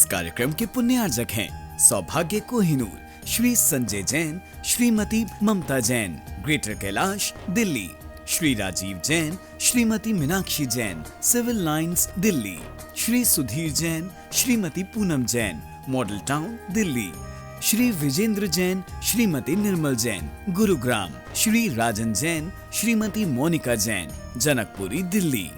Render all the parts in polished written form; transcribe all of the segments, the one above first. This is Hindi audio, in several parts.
इस कार्यक्रम के पुण्यार्जक हैं Saubhagya Kohinoor, Shri Sanjay Jain, Shrimati Mamta Jain, Greater Kailash, Delhi, Shri Rajeev Jain, Shrimati Meenakshi Jain, Civil Lines, Delhi, Shri Sudhir Jain, Shrimati Poonam Jain, Model Town, Delhi, Shri Vijender Jain, Shrimati Nirmal Jain, Gurugram, Shri Rajan Jain, Shrimati Monika Jain, Janakpuri, Delhi.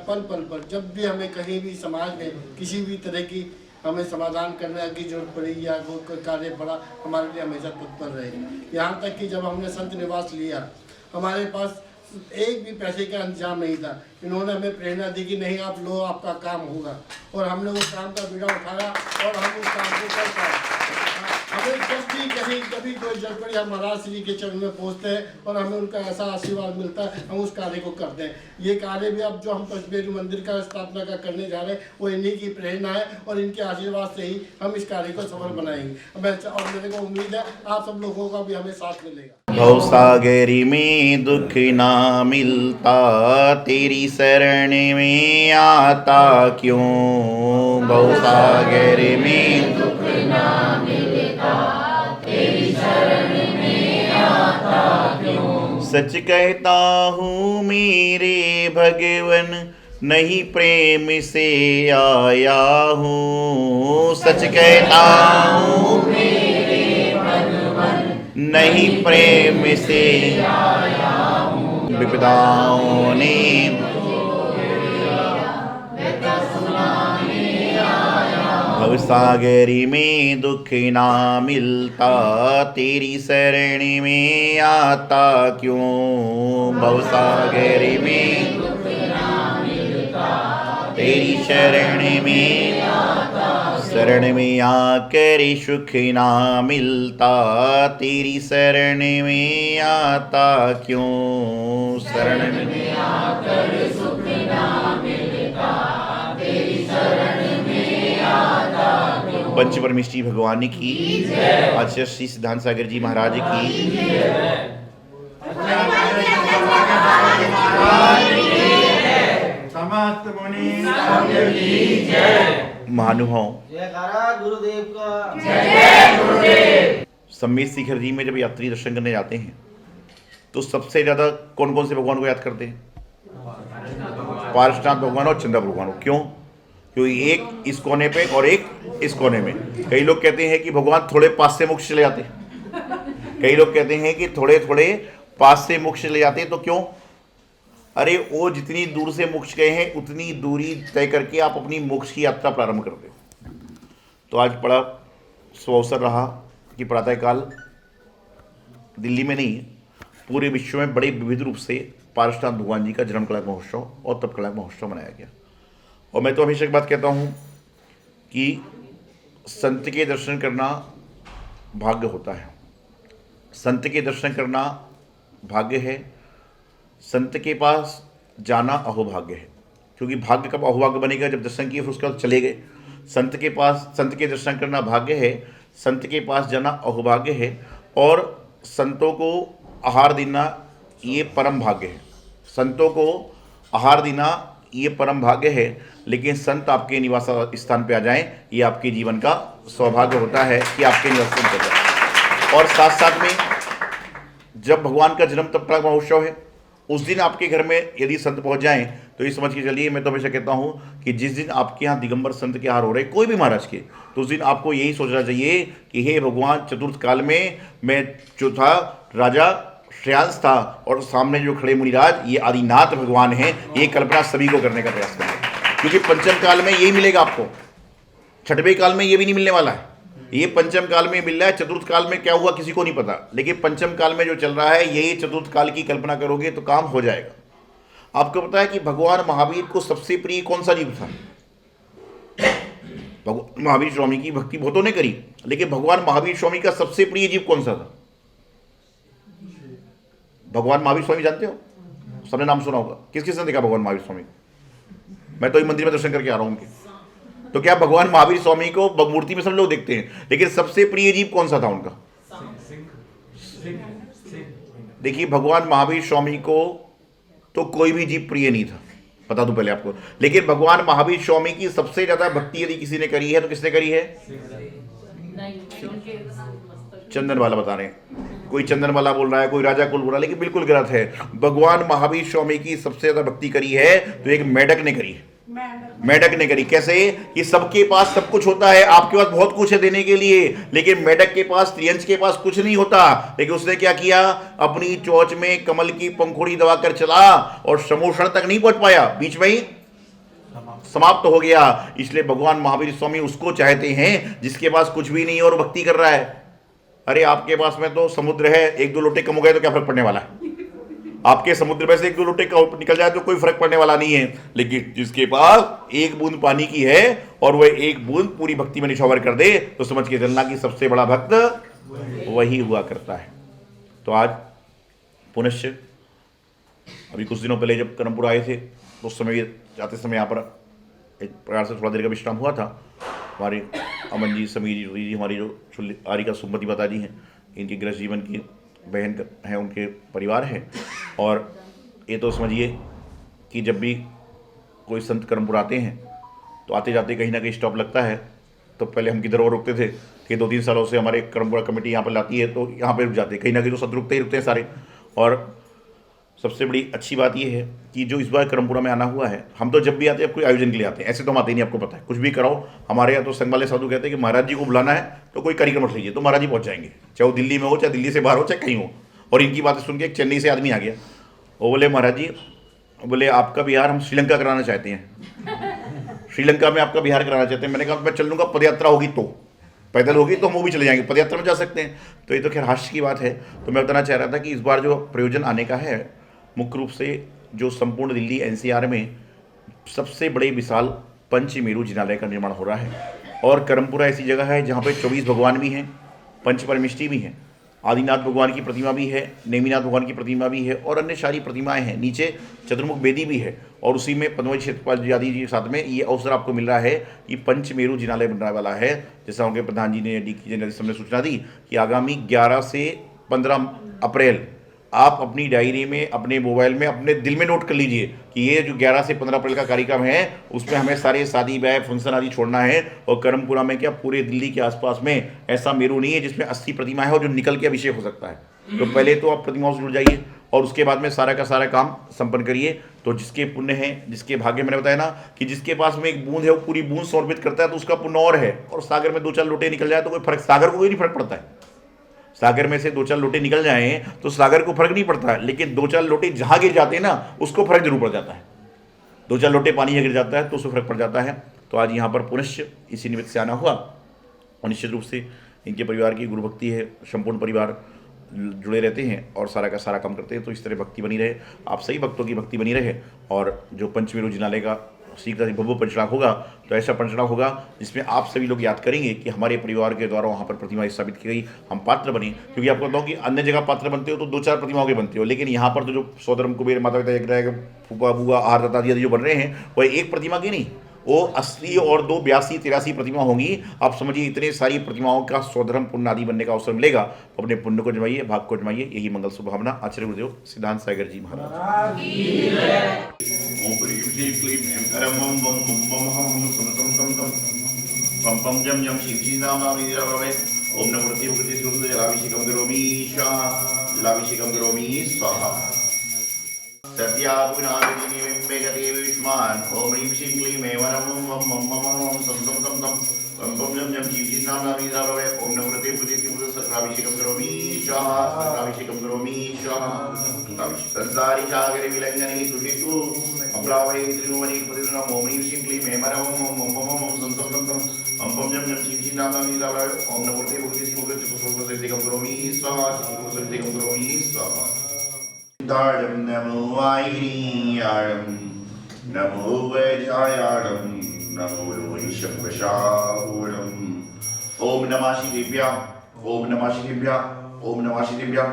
पल पल पर जब भी हमें कहीं भी समाज में किसी भी तरह की हमें समाधान करने की जरूरत पड़ी या कोई कार्य पड़ा, हमारे लिए हमेशा तत्पर रहे। यहाँ तक कि जब हमने संत निवास लिया, हमारे पास एक भी पैसे का इंतजाम नहीं था। इन्होंने हमें प्रेरणा दी कि नहीं आप लो, आपका काम होगा, और हमने उस काम का बीड़ा उठाया और हम उस काम को कर पाए। हमें जब भी कहीं कभी कोई जरूरत पड़ी, हम महाराज श्री के चरण में पहुँचते हैं और हमें उनका ऐसा आशीर्वाद मिलता है, हम उस कार्य को करते हैं। ये कार्य भी अब जो हम पचमेरु मंदिर का स्थापना का करने जा रहे हैं, वो इन्हीं की प्रेरणा है और इनके आशीर्वाद से ही हम इस कार्य को सफल बनाएंगे। और मेरे को उम्मीद है आप सब लोगों का भी हमें साथ मिलेगा। भवसागरी में दुख ना मिलता, तेरी शरण में आता क्यों। भवसागरी में दुख ना मिलता, तेरी शरण में आता क्यों। सच कहता हूँ मेरे भगवन, नहीं प्रेम से आया हूँ। सच कहता हूँ मेरे भगवन, नहीं प्रेम से आया हूँ। विपदाओं ने भवसागरी में दुख ना मिलता, तेरी शरण में आता क्यों। भवसागरी में दुख ना मिलता, तेरी शरण में आता, शरण में आकर सुख ना मिलता, तेरी शरण में आता क्यों। शरण में आकर सुख ना मिलता, तेरी शरण पंच परमेष्ठी भगवान की, आचार्य श्री सिद्धांत सागर जी महाराज की। समस्त मुनि महानुभाव, गुरुदेव का सम्मेत शिखर जी में जब यात्री दर्शन करने जाते हैं तो सबसे ज्यादा कौन कौन से भगवान को याद करते हैं? पार्श्वनाथ भगवान और चंद्र भगवान को। क्यों? क्योंकि एक इस कोने पे और एक इस कोने में। कई लोग कहते हैं कि भगवान थोड़े पास से मोक्ष चले जाते, कई लोग कहते हैं कि थोड़े थोड़े पास से मोक्ष चले जाते। तो क्यों? अरे वो जितनी दूर से मोक्ष गए हैं उतनी दूरी तय करके आप अपनी मोक्ष की यात्रा प्रारंभ करते हो। तो आज बड़ा सुअवसर रहा कि प्रातःकाल दिल्ली में नहीं, पूरे विश्व में बड़े विविध रूप से पार्श्वनाथ भगवान जी का जन्म कलश महोत्सव और तप कलश महोत्सव मनाया गया। और मैं तो हमेशा एक बात कहता हूँ कि संत के दर्शन करना भाग्य होता है, संत के दर्शन करना भाग्य है, संत के पास जाना अहोभाग्य है। क्योंकि भाग्य कब अहोभाग्य बनेगा? जब दर्शन किए फिर उसके बाद चले गए। संत के पास, संत के दर्शन करना भाग्य है, संत के पास जाना अहोभाग्य है, और संतों को आहार देना ये परम भाग्य है। संतों को आहार देना ये परम भाग्य है। लेकिन संत आपके निवास स्थान पे आ जाएं, ये आपके जीवन का सौभाग्य होता है कि आपके निवास स्थान पे जाए। और साथ साथ में जब भगवान का जन्म तप कलश महोत्सव है, उस दिन आपके घर में यदि संत पहुंच जाएं तो ये समझ के चलिए, मैं तो हमेशा कहता हूं कि जिस दिन आपके यहाँ दिगंबर संत के आहार हो रहे, कोई भी महाराज के, तो उस दिन आपको यही सोचना चाहिए कि हे भगवान, चतुर्थ काल में मैं जो था राजा श्रेयांश था और सामने जो खड़े मुनिराज ये आदिनाथ भगवान हैं, ये कल्पना सभी को करने का प्रयास करें। क्योंकि पंचम काल में यही मिलेगा आपको, छठवें काल में ये भी नहीं मिलने वाला है। ये पंचम काल में मिल रहा है, चतुर्थ काल में क्या हुआ किसी को नहीं पता, लेकिन पंचम काल में जो चल रहा है यही चतुर्थ काल की कल्पना करोगे तो काम हो जाएगा। आपको पता है कि भगवान महावीर को सबसे प्रिय कौन सा जीव था? भगवान महावीर स्वामी की भक्ति बहुतों ने करी, लेकिन भगवान महावीर स्वामी का सबसे प्रिय जीव कौन सा था? भगवान महावीर स्वामी जानते हो? सबने नाम सुना होगा। किस किसने देखा भगवान महावीर स्वामी? मैं तो ये मंदिर में दर्शन करके आ रहा हूं उनके। तो क्या भगवान महावीर स्वामी को मूर्ति में सब लोग देखते हैं, लेकिन सबसे प्रिय जीव कौन सा था उनका? देखिए, भगवान महावीर स्वामी को तो कोई भी जीव प्रिय नहीं था, बता दूं पहले आपको। लेकिन भगवान महावीर स्वामी की सबसे ज्यादा भक्ति यदि किसी ने करी है तो किसने करी है? चंदन वाला बता रहे हैं, कोई चंदन वाला बोल रहा है, कोई राजा कुल बोल रहा है, लेकिन बिल्कुल गलत है। भगवान महावीर स्वामी की सबसे ज्यादा भक्ति करी है तो एक मेढक ने करी है। मेढक ने करी। कैसे? कि सबके पास सब कुछ होता है, आपके पास बहुत कुछ है देने के लिए, लेकिन मेढक के पास, त्रियंश के पास कुछ नहीं होता। लेकिन उसने क्या किया? अपनी चोंच में कमल की पंखुड़ी दबाकर चला और समोषण तक नहीं पहुंच पाया, बीच में ही समाप्त हो गया। इसलिए भगवान महावीर स्वामी उसको चाहते हैं जिसके पास कुछ भी नहीं है और भक्ति कर रहा है। अरे आपके पास में तो समुद्र है, एक दो लोटे कम हो गए तो क्या फर्क पड़ने वाला है? आपके समुद्र में से एक दो लोटे निकल जाए तो कोई फर्क पड़ने वाला नहीं है। लेकिन जिसके पास एक बूंद पानी की है और वह एक बूंद पूरी भक्ति में निछावर कर दे तो समझ के चलना कि सबसे बड़ा भक्त वही हुआ करता है। तो आज पुनश्च अभी कुछ दिनों पहले जब कर्मपुर आए थे तो उस समय जाते समय यहाँ पर एक प्रकार से थोड़ा देर का विश्राम हुआ था। हमारे अमन जी, समीर जी, हमारी जो आरिका सुमति माता जी हैं, इनके गृह जीवन की बहन हैं, उनके परिवार हैं। और ये तो समझिए कि जब भी कोई संत कर्मपुर आते हैं तो आते जाते कहीं ना कहीं स्टॉप लगता है। तो पहले हम किधर और रुकते थे कि 2-3 सालों से हमारे कर्मपुरा कमेटी यहाँ पर लाती है तो यहाँ पे रुक जाते, कहीं ना कहीं तो संत रुकते ही रुकते हैं सारे। और सबसे बड़ी अच्छी बात यह है कि जो इस बार करमपुरा में आना हुआ है, हम तो जब भी आते हैं कोई आयोजन के लिए आते हैं, ऐसे तो हम आते ही नहीं, आपको पता है। कुछ भी कराओ, हमारे यहाँ तो संघ वाले साधु कहते हैं कि महाराज जी को बुलाना है तो कोई कार्यक्रम रख लीजिए, तो महाराज जी पहुँच जाएंगे, चाहे वो दिल्ली में हो, चाहे दिल्ली से बाहर हो, चाहे कहीं हो। और इनकी बातें सुन के एक चेन्नई से आदमी आ गया, वो बोले महाराज जी, बोले आपका बिहार हम श्रीलंका कराना चाहते हैं, श्रीलंका में आपका बिहार कराना चाहते हैं। मैंने कहा मैं चल लूँगा, पदयात्रा होगी तो, पैदल होगी तो हम वो भी चले जाएंगे, पदयात्रा में जा सकते हैं। तो ये तो खैर हास्य की बात है। तो मैं बताना चाह रहा था कि इस बार जो प्रयोजन आने का है, मुख्य रूप से जो संपूर्ण दिल्ली एनसीआर में सबसे बड़े विशाल पंचमेरु जिनालय का निर्माण हो रहा है। और करमपुरा ऐसी जगह है जहाँ पे 24 भगवान भी हैं, पंच परमिष्टि भी हैं, आदिनाथ भगवान की प्रतिमा भी है, नेमिनाथ भगवान की प्रतिमा भी है और अन्य सारी प्रतिमाएं हैं। नीचे चतुर्मुख बेदी भी है और उसी में पद्मवती क्षेत्रपाल जी के साथ में ये अवसर आपको मिल रहा है कि पंचमेरु जिनालय बनने वाला है। जैसा उनके प्रधान जी ने DK जी ने सूचना दी कि आगामी 11 से 15 अप्रैल आप अपनी डायरी में, अपने मोबाइल में, अपने दिल में नोट कर लीजिए कि ये जो 11 से 15 अप्रैल का कार्यक्रम है उसमें हमें सारे शादी ब्याह फंक्शन आदि छोड़ना है। और करमपुरा में क्या पूरे दिल्ली के आसपास में ऐसा मेरू नहीं है जिसमें 80 प्रतिमा है और जो निकल के अभिषेक हो सकता है। तो पहले तो आप प्रतिमाओं से जुड़ जाइए और उसके बाद में सारा का सारा काम संपन्न करिए। तो जिसके पुण्य है, जिसके भाग्य, मैंने बताया ना कि जिसके पास में एक बूंद है वो पूरी बूंद समर्पित करता है तो उसका पुण्य और है। और सागर में 2-4 लोटे निकल जाए तो कोई फर्क, सागर को कोई नहीं फर्क पड़ता है। सागर में से 2-4 लोटे निकल जाएं तो सागर को फर्क नहीं पड़ता है, लेकिन 2-4 लोटे जहां गिर जाते हैं ना उसको फर्क जरूर पड़ जाता है। 2-4 लोटे पानी गिर जाता है तो उसको फर्क पड़ जाता है। तो आज यहाँ पर पुनश्च इसी निमित्त से आना हुआ और निश्चित रूप से इनके परिवार की गुरु भक्ति है, संपूर्ण परिवार जुड़े रहते हैं और सारा का सारा काम करते हैं। तो इस तरह भक्ति बनी रहे, आप सही भक्तों की भक्ति बनी रहे। और जो पंचमेरु जिनालय का शीघ्र ही भव्य पंचनाग होगा तो ऐसा पंचनाग होगा जिसमें आप सभी लोग याद करेंगे कि हमारे परिवार के द्वारा वहाँ पर प्रतिमा स्थापित की गई, हम पात्र बने। क्योंकि आपको बताऊँ कि अन्य जगह पात्र बनते हो तो 2-4 प्रतिमाओं के बनते हो, लेकिन यहाँ पर तो जो सौधर्म कुबेर, माता पिता यज्ञ, फूफा बुआ, आहार दादा आदि जो बन रहे हैं वह एक प्रतिमा की नहीं, वो 80 और 2 82-83 प्रतिमा होंगी। आप समझिए इतने सारी प्रतिमाओं का स्वधर्म पुण्य आदि बनने का अवसर मिलेगा। तो अपने पुण्य को जमाइए, भाग को जमाइए, यही मंगल शुभकामना। आचार्य गुरुदेव सिद्धांत सागर जी महाराज। ओम नमो जलाभिषेकम करोमि स्वाहा, जलाभिषेकम करोमि स्वाहा। सत्यापुनादिनी मेघदेव विष्मान ओम ह्रीं श्रीं क्लीं ऐं वरं वं मं मम मं सं सं सं सं पं पं जं जं शिव शिव नाम नामी द्रववे ओम नमो प्रति प्रति प्रति सर्वाभिषेकं करोमि स्वाहा, सर्वाभिषेकं करोमि स्वाहा। संसारी सागरे विलंघने सुषितु अम्लावये त्रिभुवने प्रतिदिनं ओम ह्रीं श्रीं क्लीं ऐं वरं वं मं मम मं सं सं सं सं पं पं जं जं शिव शिव नाम नामी द्रववे ओम नमो प्रति प्रति प्रति करोमि स्वाहा, करोमि स्वाहा। दाडम नमो वाहिनीयाडम नमो वैजायाडम नमो लोहिशंकशाऊडम। ओम नमः शिवेभ्यः, ओम नमः शिवेभ्यः, ओम नमः शिवेभ्यः।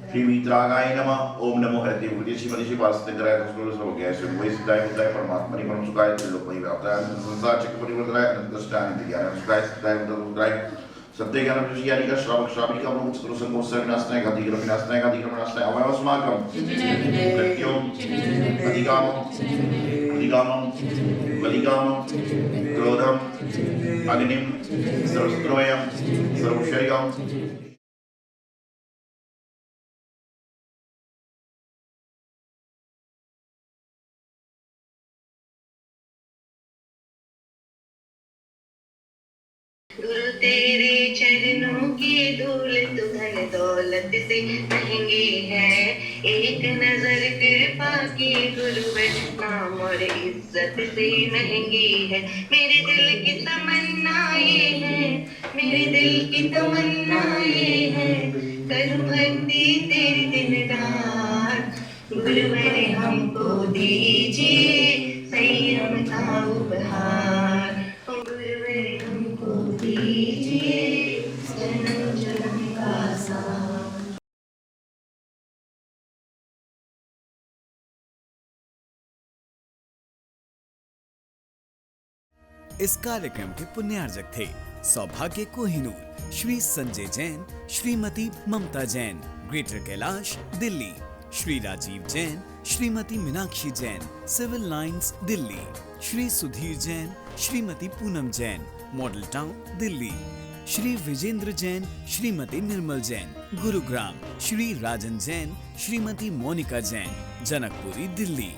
श्री वीतरागाय नमः। ओम नमो हरदेव गुरुदेव श्रीमती श्री पार्षदराय सर्वज्ञाय स्वयं सिद्धाय बुद्धाय परमात्मने परम सुखाय त्रिलोकमयी व्याप्ताय संसार चक्र परिवर्तनाय अनंत दृष्टाय नित्य ज्ञान सुखाय सिद्धाय बुद्धाय सत्य ज्ञान विषयानि का श्रावक श्राविणी का मुक्त करो संगो सर्वनाशनाय घाति क्रम विनाशनाय घाति क्रम विनाशनाय अवयवस्माकं प्रत्योम अधिकामं अधिकामं बलिकामं क्रोधम अग्निम सर्वस्त्रोयम सर्वशरीरम। गुरु तेरे चरणों की धूल तो धन दौलत से महंगी है, एक नजर कृपा की गुरुवर नाम और इज्जत से महंगी है। मेरे दिल की तमन्ना ये है, मेरे दिल की तमन्ना ये है, करूं भक्ति तेरी दिन रात। गुरुवर हमको दीजिए संयम का उपहार, गुरुवर हमको दीजिए जन्म जन्म का साथ। इस कार्यक्रम के पुण्यार्जक थे Saubhagya Kohinoor, Shri Sanjay Jain, Shrimati Mamta Jain, Greater Kailash Delhi, Shri Rajeev Jain, Shrimati Meenakshi Jain, Civil Lines Delhi, Shri Sudhir Jain, Shrimati Poonam Jain, Model Town Delhi, Shri Vijender Jain, Shrimati Nirmal Jain. Gurugram Shri Rajan Jain, Shrimati Monika Jain. Janakpuri, Delhi.